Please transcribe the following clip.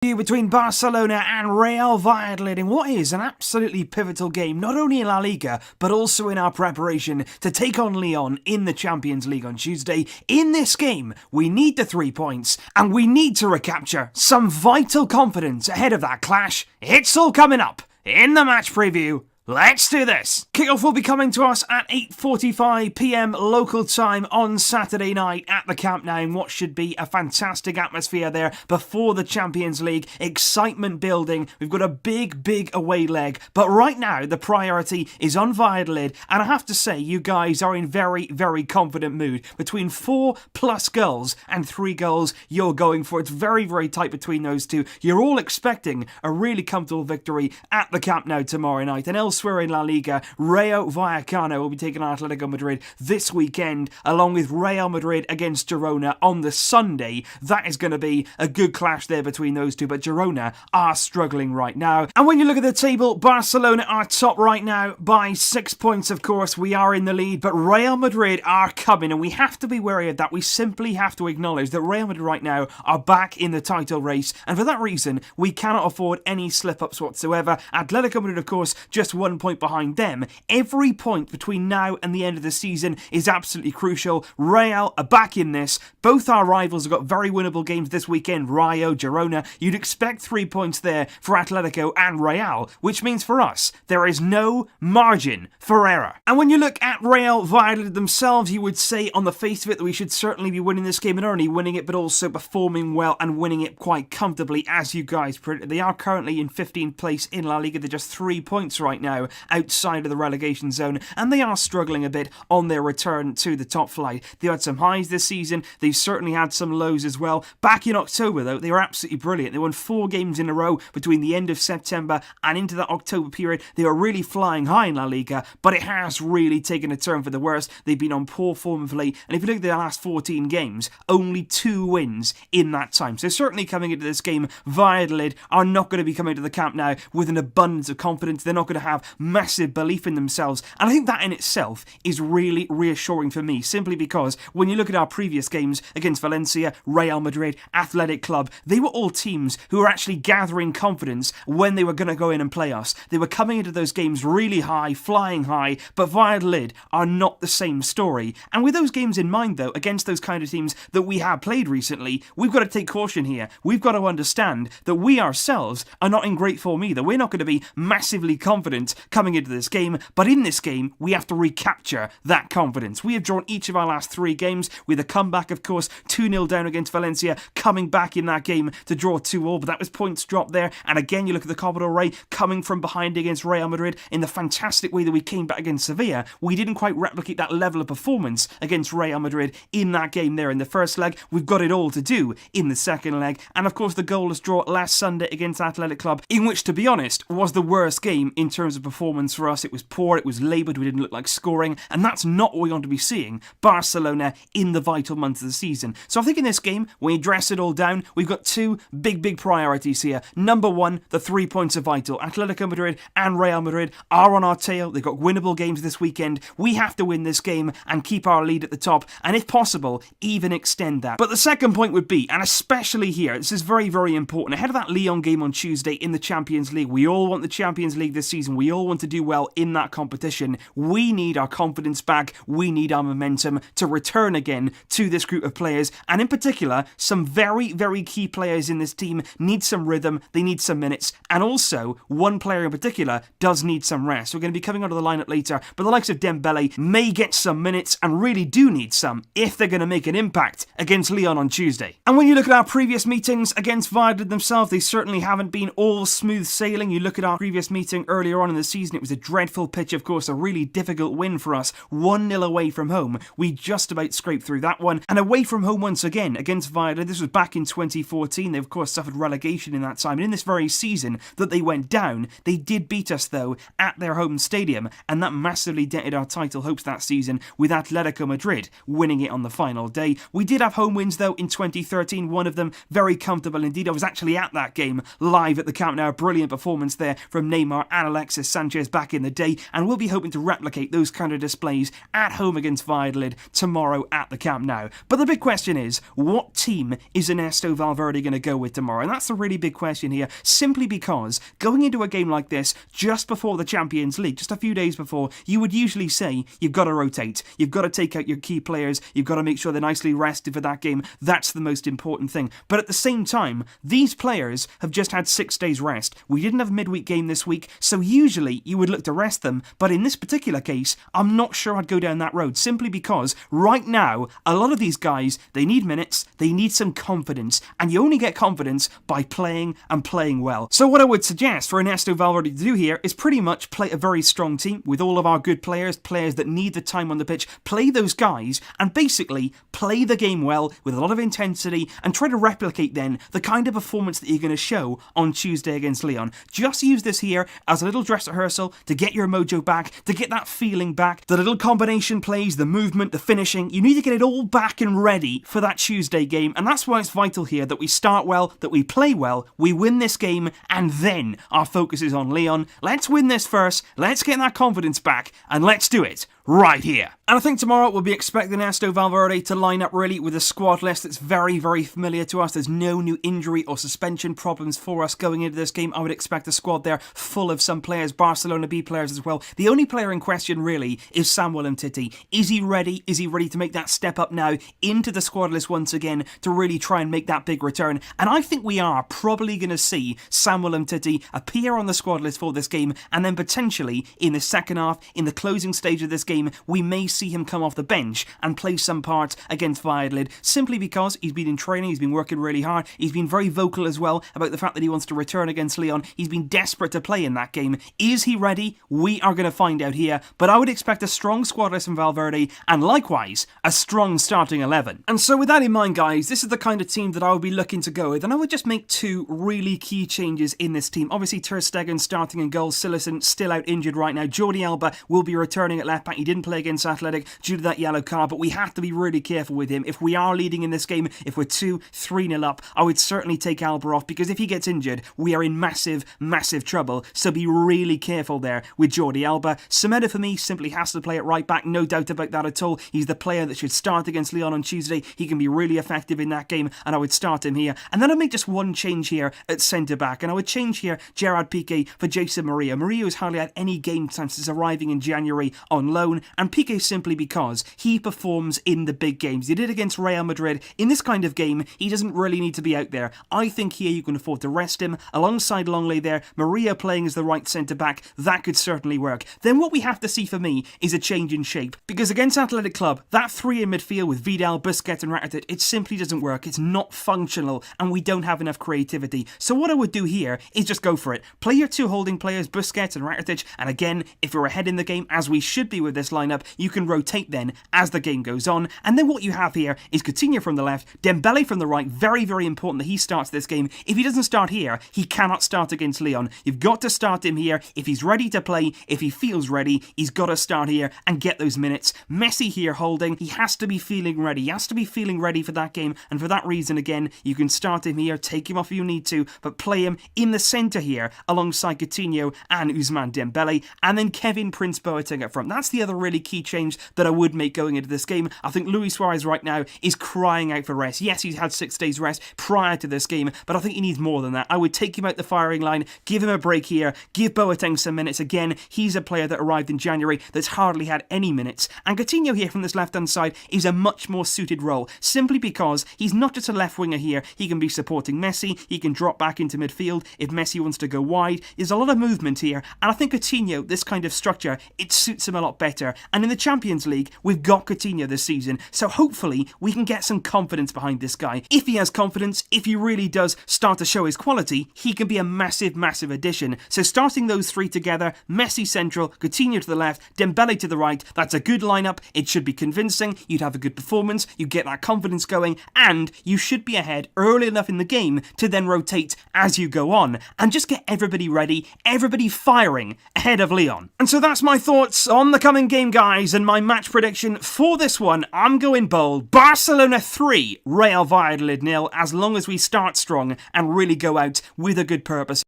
Between Barcelona and Real Valladolid in what is an absolutely pivotal game, not only in La Liga, but also in our preparation to take on Lyon in the Champions League on Tuesday. In this game, we need the 3 points, and we need to recapture some vital confidence ahead of that clash. It's all coming up in the match preview. Let's do this! Kickoff will be coming to us at 8:45 PM local time on Saturday night at the Camp Nou in what should be a fantastic atmosphere there before the Champions League. Excitement building. We've got a big away leg. But right now, the priority is on Valladolid. And I have to say, you guys are in very confident mood. Between 4+ goals and 3 goals you're going for. It's very tight between those two. You're all expecting a really comfortable victory at the Camp Nou tomorrow night. And elsewhere in La Liga, Rayo Vallecano will be taking on Atletico Madrid this weekend, along with Real Madrid against Girona on the Sunday. That is going to be a good clash there between those two, but Girona are struggling right now. And when you look at the table, Barcelona are top right now by 6 points, of course. We are in the lead, but Real Madrid are coming, and we have to be wary of that. We simply have to acknowledge that Real Madrid right now are back in the title race, and for that reason, we cannot afford any slip-ups whatsoever. Atletico Madrid, of course, just 1 point behind them. Every point between now and the end of the season is absolutely crucial. Real are back in this. Both our rivals have got very winnable games this weekend. Rayo, Girona. You'd expect 3 points there for Atletico and Real, which means for us, there is no margin for error. And when you look at Real Valladolid themselves, you would say on the face of it that we should certainly be winning this game, and not only winning it, but also performing well and winning it quite comfortably, as you guys predicted. They are currently in 15th place in La Liga. They're just 3 points right now outside of the relegation zone, and they are struggling a bit on their return to the top flight. They had some highs this season. They've certainly had some lows as well. Back in October, though, they were absolutely brilliant. They won 4 games in a row between the end of September and into that October period. They were really flying high in La Liga, but it has really taken a turn for the worse. They've been on poor form of late, and if you look at their last 14 games, only 2 wins in that time. So certainly coming into this game, Valladolid are not going to be coming to the Camp Nou with an abundance of confidence. They're not going to have massive belief in themselves, and I think that in itself is really reassuring for me, simply because when you look at our previous games against Valencia, Real Madrid, Athletic Club, they were all teams who were actually gathering confidence when they were going to go in and play us. They were coming into those games really high, flying high, but Valladolid are not the same story. And with those games in mind, though, against those kind of teams that we have played recently, we've got to take caution here. We've got to understand that we ourselves are not in great form either. We're not going to be massively confident coming into this game, but in this game, we have to recapture that confidence. We have drawn each of our last 3 games with a comeback, of course, 2-0 down against Valencia, coming back in that game to draw 2-2, but that was points dropped there. And again, you look at the Copa del Rey coming from behind against Real Madrid in the fantastic way that we came back against Sevilla. We didn't quite replicate that level of performance against Real Madrid in that game there in the first leg. We've got it all to do in the second leg. And of course, the goalless draw last Sunday against Athletic Club, in which, to be honest, was the worst game in terms of performance for us. It was poor, it was laboured, we didn't look like scoring, and that's not what we want to be seeing Barcelona in the vital months of the season. So I think in this game, when you dress it all down, we've got 2 big priorities here. Number 1, the 3 points are vital. Atletico Madrid and Real Madrid are on our tail. They've got winnable games this weekend. We have to win this game and keep our lead at the top, and if possible, even extend that. But the second point would be, and especially here, this is very important, ahead of that Lyon game on Tuesday in the Champions League. We all want the Champions League this season. We all want to do well in that competition. We need our confidence back. We need our momentum to return again to this group of players, and in particular, some very key players in this team need some rhythm, they need some minutes, and also one player in particular does need some rest. We're going to be coming onto the lineup later, but the likes of Dembele may get some minutes and really do need some if they're going to make an impact against Lyon on Tuesday. And when you look at our previous meetings against Valladolid themselves, they certainly haven't been all smooth sailing. You look at our previous meeting earlier on in the season, it was a dreadful pitch, of course, a really difficult win for us, 1-0 away from home. We just about scraped through that one, and away from home once again against Valladolid. This was back in 2014. They of course suffered relegation in that time, and in this very season that they went down, they did beat us though at their home stadium, and that massively dented our title hopes that season, with Atletico Madrid winning it on the final day. We did have home wins though in 2013, one of them very comfortable indeed. I was actually at that game live at the Camp Nou. Brilliant performance there from Neymar and Alexis Sanchez back in the day, and we'll be hoping to replicate those kind of displays at home against Valladolid tomorrow at the Camp Nou. But the big question is, what team is Ernesto Valverde going to go with tomorrow? And that's the really big question here, simply because going into a game like this just before the Champions League, just a few days before, you would usually say you've got to rotate, you've got to take out your key players, you've got to make sure they're nicely rested for that game. That's the most important thing. But at the same time, these players have just had 6 days rest. We didn't have a midweek game this week, so usually you would look to rest them, but in this particular case, I'm not sure I'd go down that road, simply because right now, a lot of these guys, they need minutes, they need some confidence, and you only get confidence by playing and playing well. So what I would suggest for Ernesto Valverde to do here is pretty much play a very strong team with all of our good players, players that need the time on the pitch, play those guys, and basically play the game well with a lot of intensity and try to replicate then the kind of performance that you're going to show on Tuesday against Lyon. Just use this here as a little dress rehearsal to get your mojo back, to get that feeling back, the little combination plays, the movement, the finishing. You need to get it all back and ready for that Tuesday game, and that's why it's vital here that we start well, that we play well, we win this game, and then our focus is on Lyon. Let's win this first, let's get that confidence back, and let's do it right here. And I think tomorrow we'll be expecting Ernesto Valverde to line up really with a squad list that's very, very familiar to us. There's no new injury or suspension problems for us going into this game. I would expect a squad there full of some players, Barcelona B players as well. The only player in question really is Samuel Umtiti. Is he ready? Is he ready to make that step up now into the squad list once again to really try and make that big return? And I think we are probably going to see Samuel Umtiti appear on the squad list for this game, and then potentially in the second half, in the closing stage of this game, we may see him come off the bench and play some part against Valladolid, simply because he's been in training, he's been working really hard, he's been very vocal as well about the fact that he wants to return against Lyon. He's been desperate to play in that game. Is he ready? We are going to find out here, but I would expect a strong squad list from Valverde, and likewise a strong starting 11. And so with that in mind, guys, this is the kind of team that I would be looking to go with, and I would just make 2 really key changes in this team. Obviously Ter Stegen starting in goal, Silerson still out injured right now, Jordi Alba will be returning at left back. He didn't play against Athletic due to that yellow card, but we have to be really careful with him. If we are leading in this game, if we're 2-3-0 up, I would certainly take Alba off, because if he gets injured, we are in massive, massive trouble. So be really careful there with Jordi Alba. Semedo for me simply has to play at right back, no doubt about that at all. He's the player that should start against Lyon on Tuesday. He can be really effective in that game, and I would start him here. And then I'd make just one change here at centre back, and I would change here Gerard Piqué for Jason Murillo. Murillo has hardly had any game time since arriving in January on loan, and Piqué simply because he performs in the big games. He did against Real Madrid. In this kind of game, he doesn't really need to be out there. I think here you can afford to rest him alongside Longley there. Murillo playing as the right centre-back, that could certainly work. Then what we have to see for me is a change in shape, because against Athletic Club, that 3 in midfield with Vidal, Busquets and Rakitic, it simply doesn't work. It's not functional, and we don't have enough creativity. So what I would do here is just go for it. Play your 2 holding players, Busquets and Rakitic, and again, if we're ahead in the game, as we should be with this lineup, you can rotate then as the game goes on. And then what you have here is Coutinho from the left, Dembele from the right. Very, very important that he starts this game. If he doesn't start here, he cannot start against Lyon. You've got to start him here. If he's ready to play, if he feels ready, he's got to start here and get those minutes. Messi here holding. He has to be feeling ready. He has to be feeling ready for that game. And for that reason, again, you can start him here, take him off if you need to, but play him in the centre here alongside Coutinho and Ousmane Dembele. And then Kevin Prince Boateng up front. That's the other really key change that I would make going into this game. I think Luis Suarez right now is crying out for rest. Yes, he's had 6 days rest prior to this game, but I think he needs more than that. I would take him out the firing line, give him a break here, give Boateng some minutes. Again, he's a player that arrived in January that's hardly had any minutes. And Coutinho here from this left-hand side is a much more suited role, simply because he's not just a left winger here. He can be supporting Messi, he can drop back into midfield if Messi wants to go wide. There's a lot of movement here, and I think Coutinho, this kind of structure, it suits him a lot better. And in the Champions League, we've got Coutinho this season, so hopefully we can get some confidence behind this guy. If he has confidence, if he really does start to show his quality, he can be a massive, massive addition. So starting those 3 together, Messi central, Coutinho to the left, Dembele to the right, that's a good lineup. It should be convincing, you'd have a good performance, you get that confidence going, and you should be ahead early enough in the game to then rotate as you go on, and just get everybody ready, everybody firing ahead of Lyon. And so that's my thoughts on the coming game, guys, and my match prediction for this one. I'm going bold. Barcelona 3, Real Valladolid 0, as long as we start strong and really go out with a good purpose.